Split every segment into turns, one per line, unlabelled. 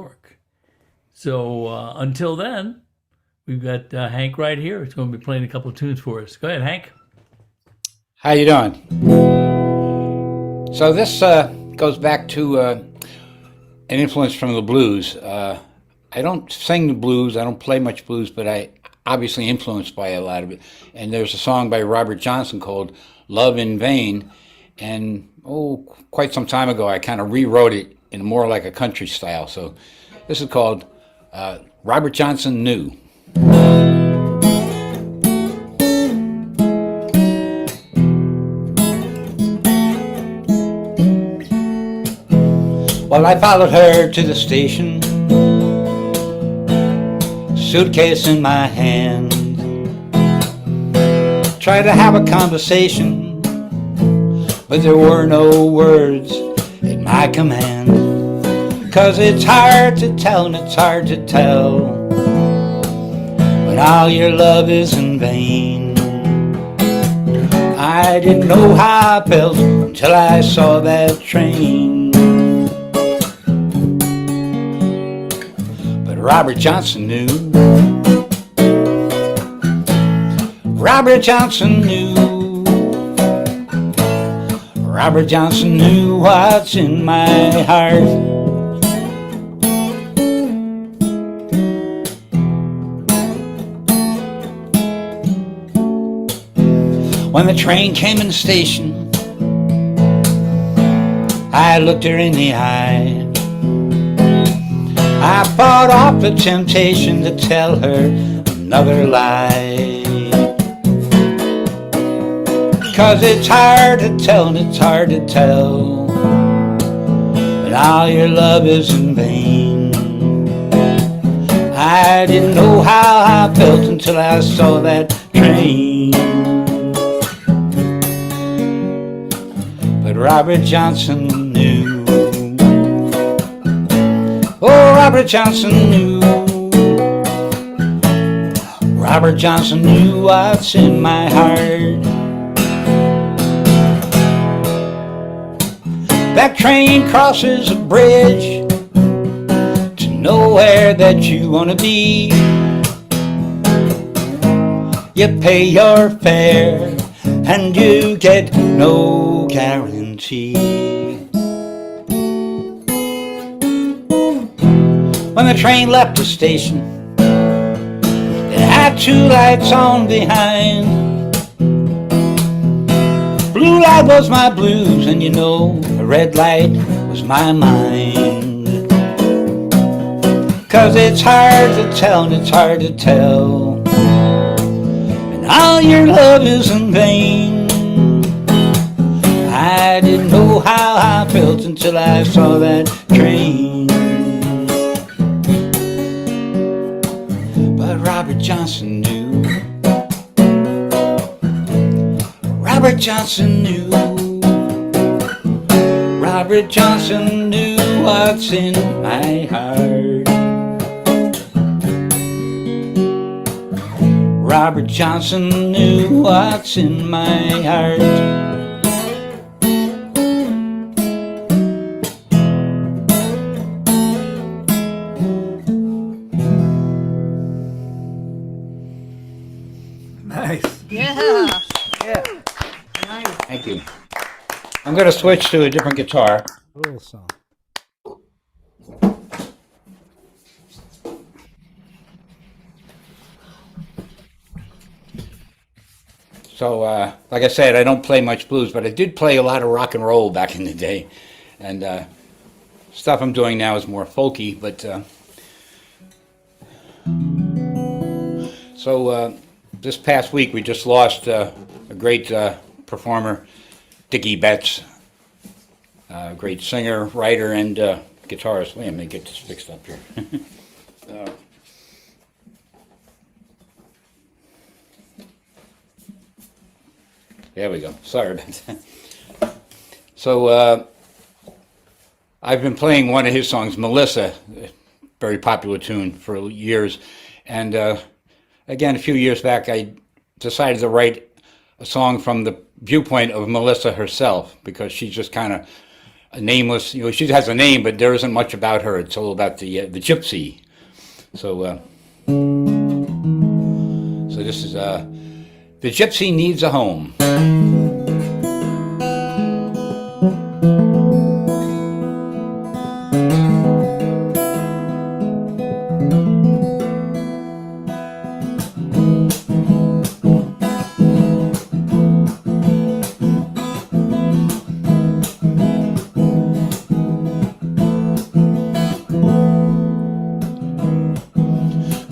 York. So until then, we've got Hank right here. He's going to be playing a couple of tunes for us. Go ahead, Hank.
How you doing? So this goes back to an influence from the blues. I don't sing the blues. I don't play much blues, but I obviously influenced by a lot of it. And there's a song by Robert Johnson called "Love in Vain," and quite some time ago, I kind of rewrote it in more like a country style. So this is called Robert Johnson Knew. Well, I followed her to the station, suitcase in my hand. Tried to have a conversation, but there were no words at my command. 'Cause it's hard to tell and it's hard to tell when all your love is in vain. I didn't know how I felt until I saw that train. Robert Johnson knew. Robert Johnson knew. Robert Johnson knew what's in my heart. When the train came in the station, I looked her in the eye. I fought off the temptation to tell her another lie. 'Cause it's hard to tell and it's hard to tell, but all your love is in vain. I didn't know how I felt until I saw that train. But Robert Johnson knew. Oh, Robert Johnson knew. Robert Johnson knew what's in my heart. That train crosses a bridge to nowhere that you want to be. You pay your fare and you get no guarantee. When the train left the station, it had two lights on behind. Blue light was my blues, and you know, the red light was my mind. 'Cause it's hard to tell and it's hard to tell, and all your love is in vain. I didn't know how I felt until I saw that train. Robert Johnson knew. Robert Johnson knew. Robert Johnson knew what's in my heart. Robert Johnson knew what's in my heart.
Nice.
Yeah.
Yeah. Nice. Thank you. I'm going to switch to a different guitar.
Cool song.
So, like I said, I don't play much blues, but I did play a lot of rock and roll back in the day. And stuff I'm doing now is more folky, but this past week we just lost a great performer, Dickie Betts, great singer, writer, and guitarist. Wait, let me get this fixed up here. There we go. Sorry about that. So I've been playing one of his songs, Melissa, a very popular tune for years. And again, a few years back, I decided to write a song from the viewpoint of Melissa herself, because she's just kind of a nameless. She has a name, but there isn't much about her. It's all about the Gypsy. So so this is the Gypsy needs a home.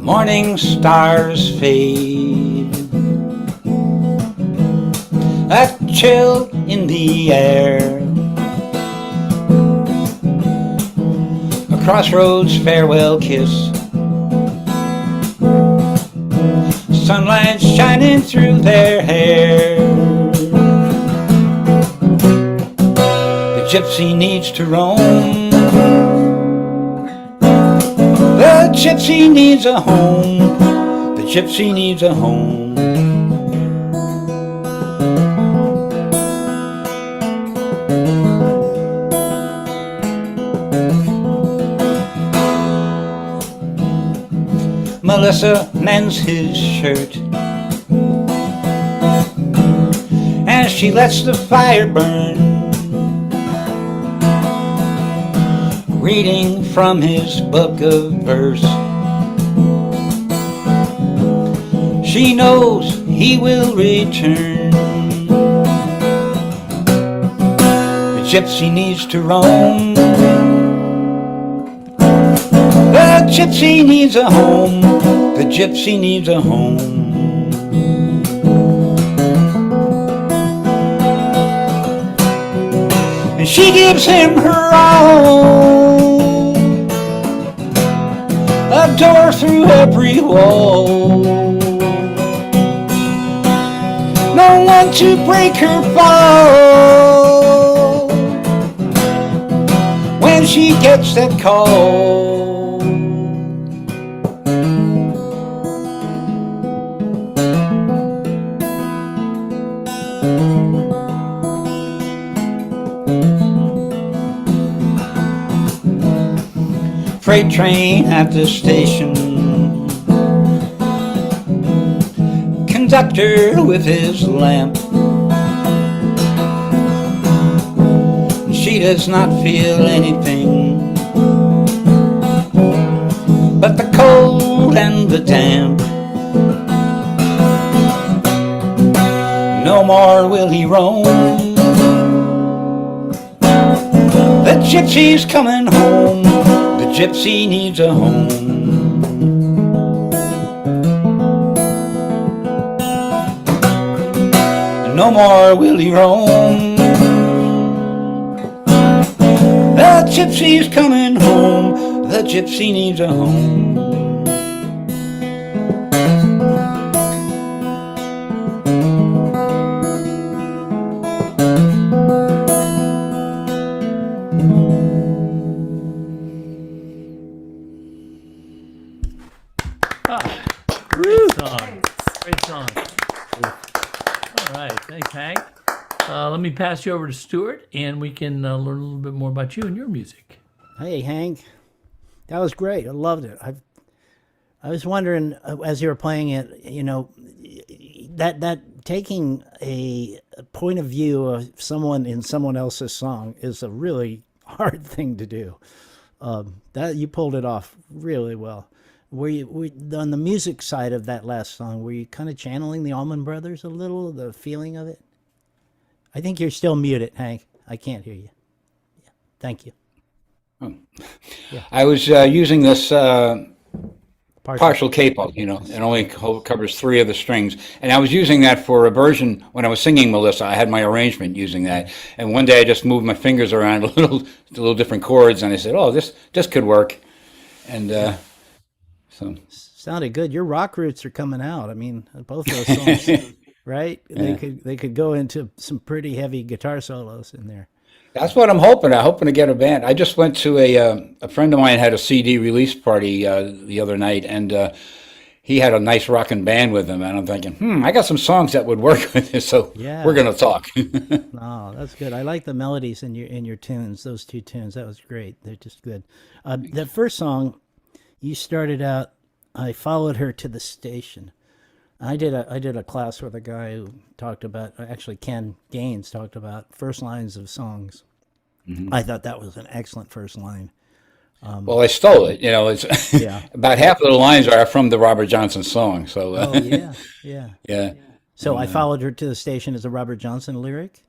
Morning stars fade, a chill in the air, a crossroads farewell kiss, sunlight shining through their hair. The gypsy needs to roam, the gypsy needs a home, the gypsy needs a home. Melissa mends his shirt as she lets the fire burn, reading from his book of verse. She knows he will return. The gypsy needs to roam, the gypsy needs a home, the gypsy needs a home. And she gives him her all, a door through every wall, no one to break her fall when she gets that call. Freight train at the station, conductor with his lamp. She does not feel anything but the cold and the damp. No more will he roam, the gypsy's coming home, the gypsy needs a home. No more will he roam, the gypsy's coming home, the gypsy needs a home.
Great song. Great song. All right. Thanks, Hank. Let me pass you over to Stuart, and we can learn a little bit more about you and your music.
Hey, Hank. That was great. I loved it. I was wondering, as you were playing it, you know, that taking a point of view of someone in someone else's song is a really hard thing to do. That you pulled it off really well. Were you on the music side of that last song? Were you kind of channeling the Allman Brothers a little, the feeling of it? I think you're still muted, Hank. I can't hear you. Yeah. Thank you.
Oh. Yeah. I was using this partial capo, you know, it only covers 3 of the strings. And I was using that for a version when I was singing Melissa. I had my arrangement using that. And one day I just moved my fingers around a little different chords, and I said, oh, this could work. And so
sounded good. Your rock roots are coming out. I mean, both those songs, right? Yeah. They could go into some pretty heavy guitar solos in there.
That's what I'm hoping. I'm hoping to get a band. I just went to a friend of mine had a CD release party the other night, and he had a nice rocking band with him, and I'm thinking, I got some songs that would work with this, so
Yeah.
we're gonna talk.
Oh, that's good. I like the melodies in your tunes. Those two tunes, that was great. They're just good. The first song you started out, I followed her to the station. I did a class with a guy who talked about, actually Ken Gaines talked about first lines of songs. I thought that was an excellent first line.
Well, I stole it. It's
Yeah.
about half of the lines are from the Robert Johnson song. So
Oh yeah, yeah.
yeah,
So I followed her to the station is a Robert Johnson lyric.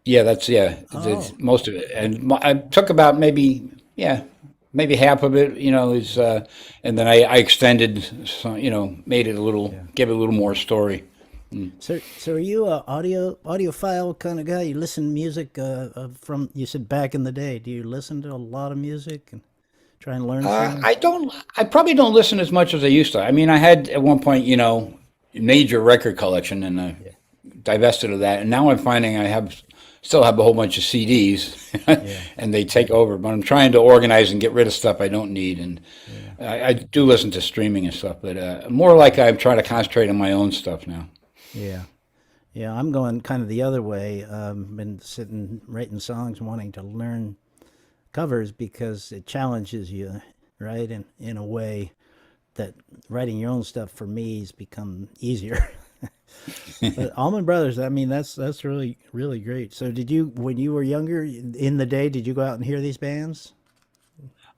yeah, it's
Oh,
most of it, and I took about maybe half of it. Is and then I extended, made it a little,
yeah.
give it a little more story.
So are you a audiophile kind of guy? You listen to music from you said back in the day. Do you listen to a lot of music and try and learn songs?
I don't. I probably don't listen as much as I used to. I mean, I had at one point, major record collection, and I
Yeah,
divested of that. And now I'm finding still have a whole bunch of CDs,
yeah,
and they take over. But I'm trying to organize and get rid of stuff I don't need. And
yeah,
I do listen to streaming and stuff, but more like I'm trying to concentrate on my own stuff now.
yeah. Yeah, I'm going kind of the other way. Been sitting writing songs, wanting to learn covers because it challenges you, right? In a way that writing your own stuff for me has become easier. But Allman Brothers, I mean, that's really really great. So, did you when you were younger in the day, did you go out and hear these bands?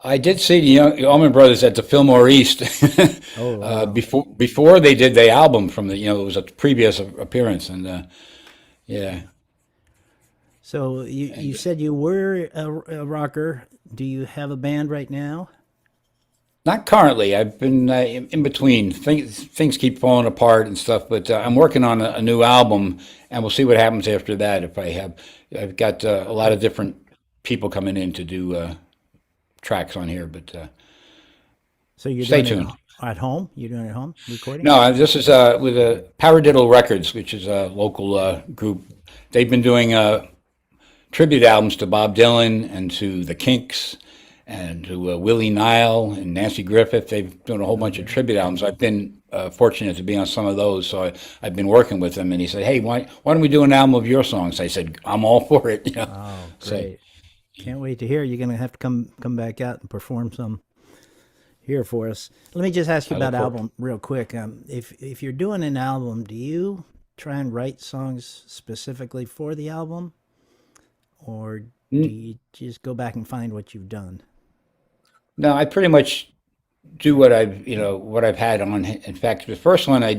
I did see the Allman Brothers at the Fillmore East
Oh wow!
before they did the album from it was a previous appearance, and yeah.
So you said you were a rocker. Do you have a band right now?
Not currently. I've been in between. Things keep falling apart and stuff, but I'm working on a new album, and we'll see what happens after that. I've got a lot of different people coming in to do tracks on here, but
So you're
stay
doing it
tuned.
at home? You're doing it at home recording?
No, this is with Paradiddle Records, which is a local group. They've been doing tribute albums to Bob Dylan and to the Kinks and to Willie Nile and Nancy Griffith. They've done a whole bunch of
Okay.
tribute albums. I've been fortunate to be on some of those, so I've been working with them. And he said, "Hey, why don't we do an album of your songs?" I said, "I'm all for it."
Oh,
So
great! Can't wait to hear. You're gonna have to come back out and perform some here for us. Let me just ask you
I
about
look forward.
album real quick. If you're doing an album, do you try and write songs specifically for the album, or do
Mm,
you just go back and find what you've done?
No, I pretty much do what I've had on. In fact, the first one I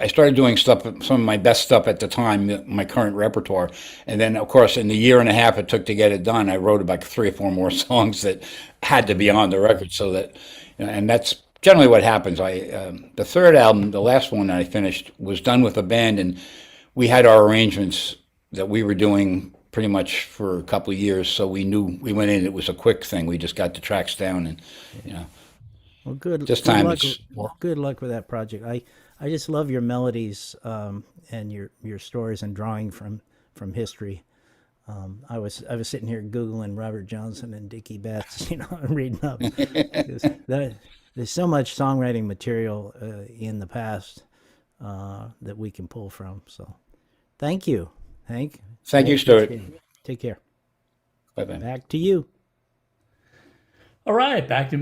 started doing stuff, some of my best stuff at the time, my current repertoire. And then, of course, in the year and a half it took to get it done, I wrote about three or four more songs that had to be
Yeah.
on the record. So that, and that's generally what happens. The third album, the last one that I finished, was done with a band, and we had our arrangements that we were doing pretty much for a couple of years. So we knew we went in, it was a quick thing. We just got the tracks down, and, you know,
Well, good
this
good
time
luck
it's more.
good luck with that project. I just love your melodies and your stories and drawing from history. I was sitting here googling Robert Johnson and Dickie Betts, I'm reading up because there's so much songwriting material in the past that we can pull from. So thank you, Hank.
Thank
I
you, Stuart.
appreciate it. Take care.
Bye bye.
Back to you.
All right, back to me.